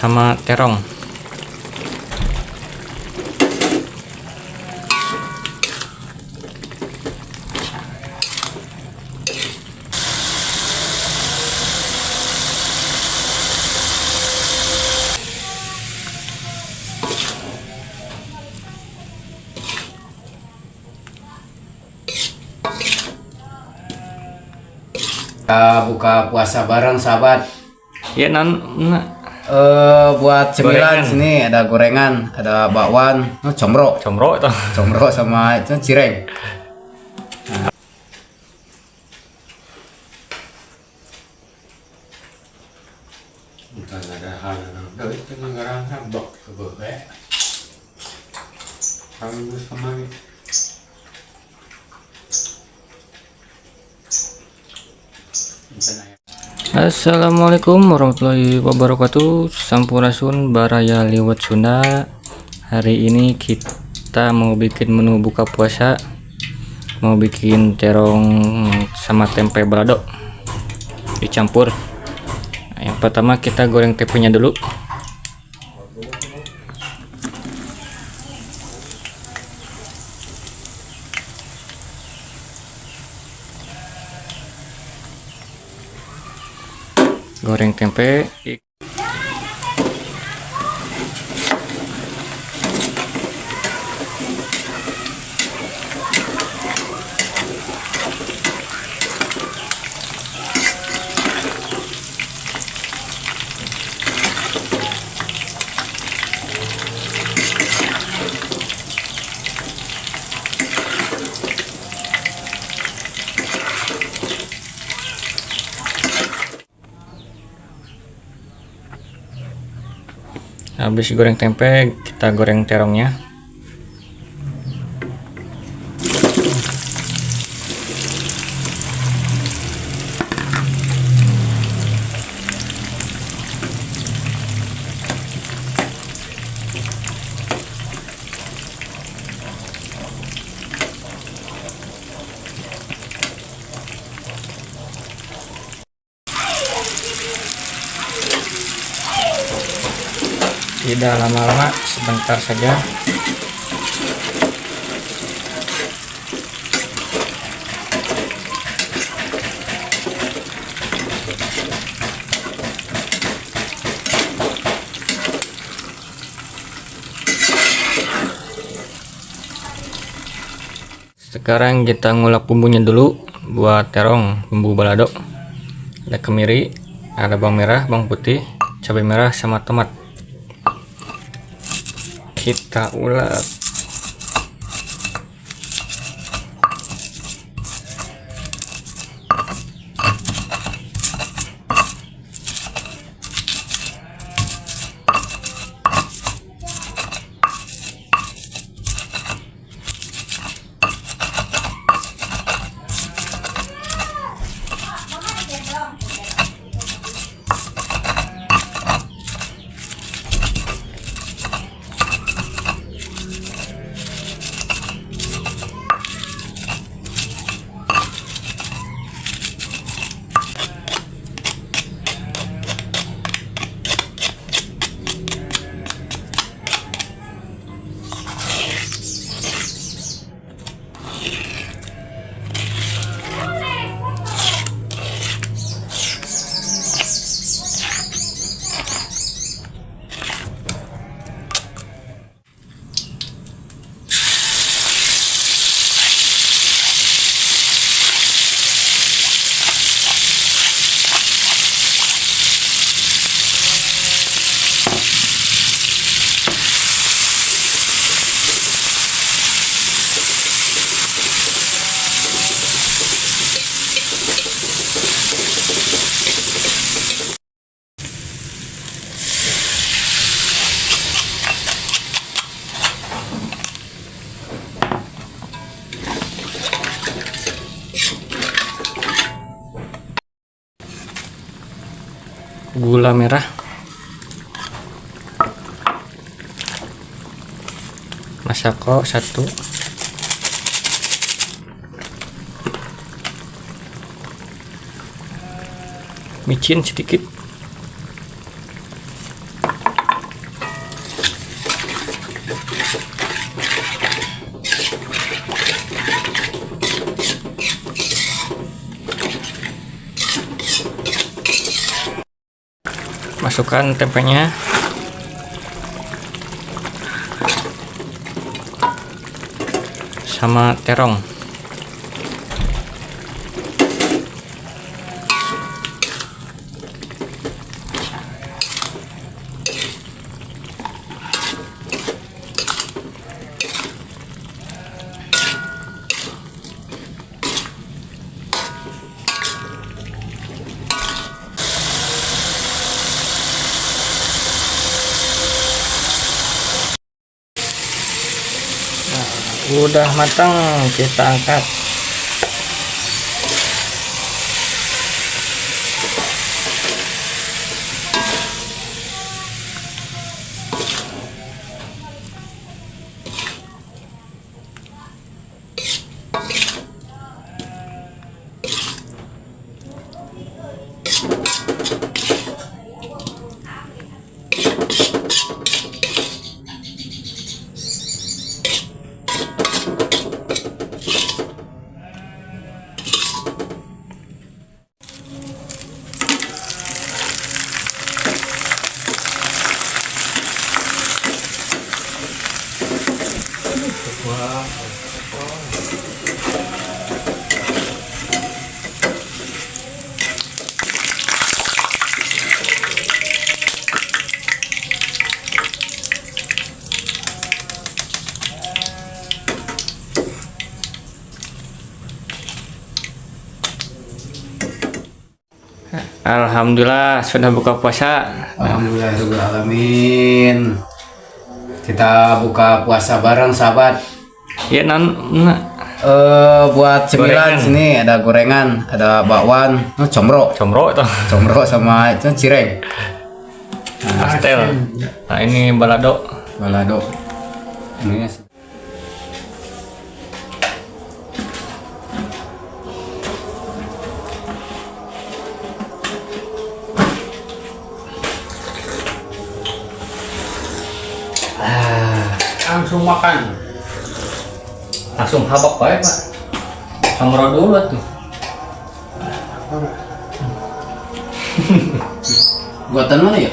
sama terong. Kita buka puasa bareng sahabat. Ya Buat cemilan Gorengan. sini ada gorengan, ada bakwan, comro combro sama itu cireng. Assalamualaikum warahmatullahi wabarakatuh. Sampurasun baraya liwat Sunda. Hari ini kita mau bikin menu buka puasa. Mau bikin terong sama tempe balado dicampur. Nah, yang pertama kita goreng tempenya dulu. Goreng tempe. Habis goreng tempe, kita goreng terongnya. Tidak lama-lama, sebentar saja. Sekarang kita ngulek bumbunya dulu buat terong. Bumbu balado, ada kemiri, ada bawang merah, bawang putih, cabai merah, sama tomat. Kita ulek. Gula merah, masako 1, micin sedikit, masukkan tempenya. Sama terong. Udah matang, kita angkat. Alhamdulillah sudah buka puasa. Alhamdulillah alamin. Kita buka puasa bareng sahabat. Ya Buat cemilan Gorengan. sini ada gorengan, ada bakwan, comro comro sama itu cireng. pastel. Nah ini balado. Balado. Ini Langsung makan. Langsung habak baik pak. Comro dulu tuh. buatan mana ya?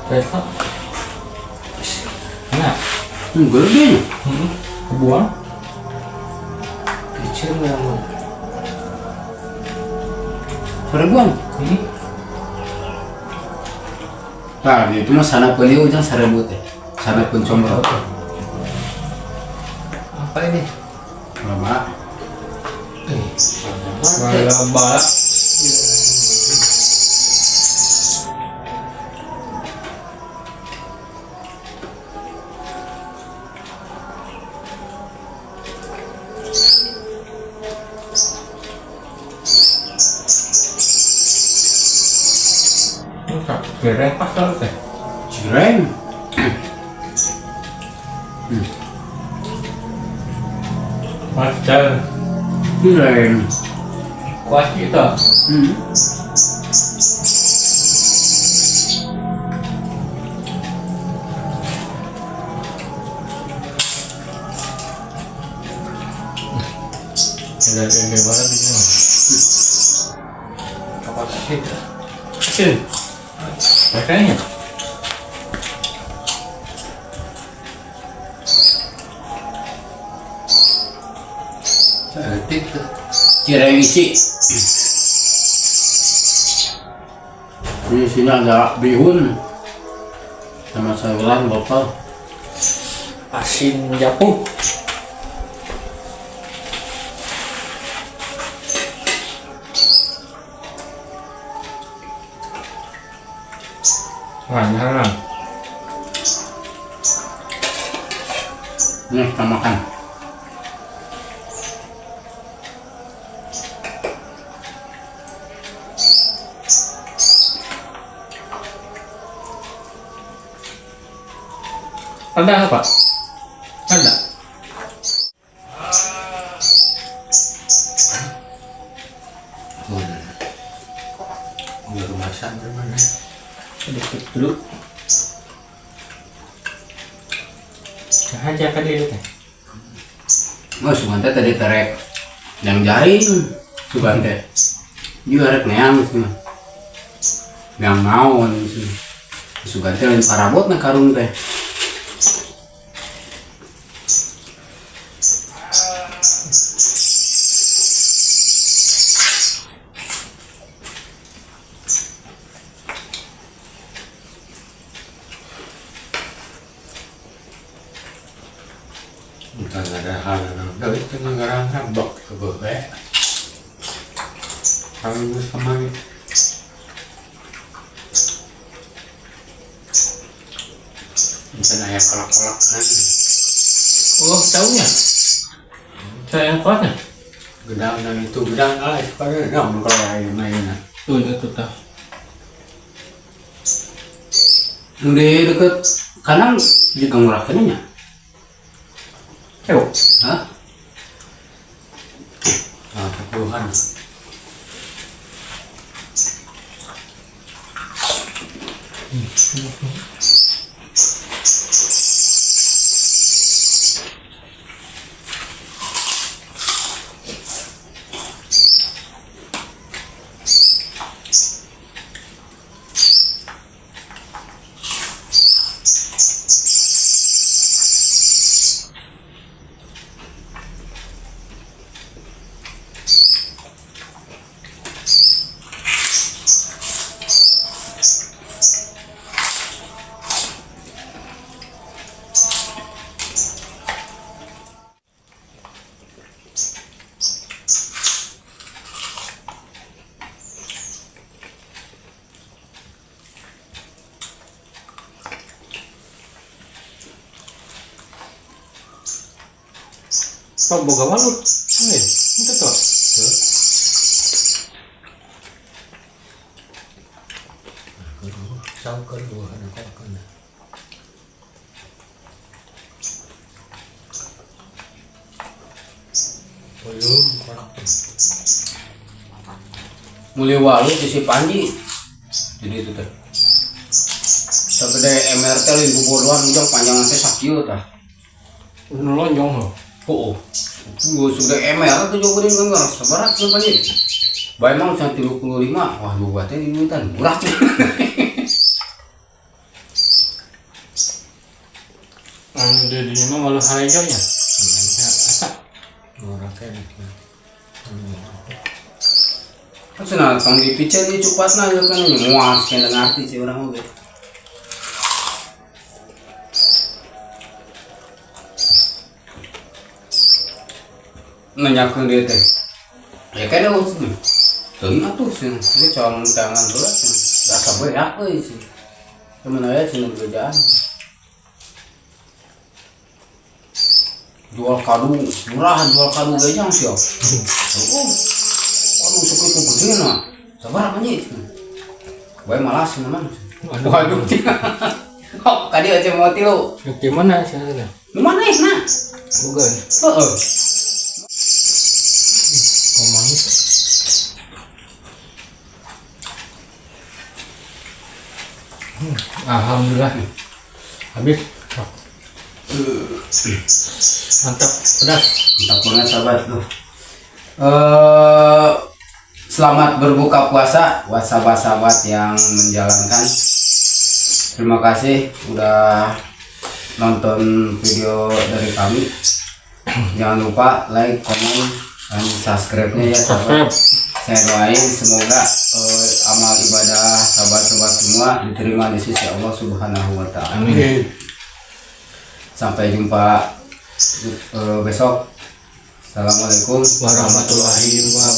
Besok. Nah, Gede. kebuang. Kecil yang seribuan. Nah, itu mah sana beliau jangan seribu teh. Sana pun comro. Apa ini? Lama. Balak. Gereng pastel teh. Cireng. Pastel. Cireng. Kuat kita. Ada gede banget di sini. Apa sih? Kecil. Makanya. Cantik tuh. Cireng isi. Di sini ada bihun sama sayuran botol. Asin japu. Nah. Nih, kita makan. Ada apa? Ada. Baru masak gimana? Sedikit dulu. Nah, aja kan dia teh. Oh, Sugante tadi terek yang jaring Sugante. Juga rek neang semua. yang naon suka teh lain parabot na karung teh. Bukan ada hal yang dari negara rambok ke bawah. Kalau sama misalnya yang kolak-kolak kan, Oh, tahunya. Saya yang kuatnya. gedang dan itu gedang pada gedang kalau yang mainnya. Tuh, itu tahu. Di deket kanan juga murah kenanya. Ewo. Hah? Tuhan. Pak boga walut. Itu tuh. Sau kedua anak kan. Belum kolak. Mulai walu di si Panji. Jadi itu teh. Tapi dari MRT lain buburuan udah panjangan teh sakit tah. Nolonjong loh. Oh, gue sudah MR tuh jauh dari gambar sebarat tuh Panji. Baik mau 35, wah lu buatnya di hutan murah tuh. Anu dia di mana malu harganya. Murah kan. Kan senang tong di picer di cupas na kan muas kan ngerti sih orang oge. Nanyakeun dia teh. Ya kan ada usul. Teuing atuh sih. Dia calon tangan berat. Rasa beak euy sih. Temen aya cenah kerjaan. Jual kadu, murah jual kadu gajang sih. Oh. Waduh seperti itu gede na. Sabar apa nih? Bae malas memang. Waduh. Kok tadi aja mau tilu. Gimana sih ada? Mana na? Bukan. Heeh. Ngomongnya. Alhamdulillah. Habis. Mantap, pedas. Mantap banget sahabat tuh. Selamat berbuka puasa buat sahabat-sahabat yang menjalankan. Terima kasih udah nonton video dari kami. Jangan lupa like, komen, dan subscribe-nya ya sahabat. Saya doain semoga amal ibadah sahabat-sahabat semua diterima di sisi Allah Subhanahu wa Ta'ala. Amin. Sampai jumpa besok. Assalamualaikum Warahmatullahi wabarakatuh.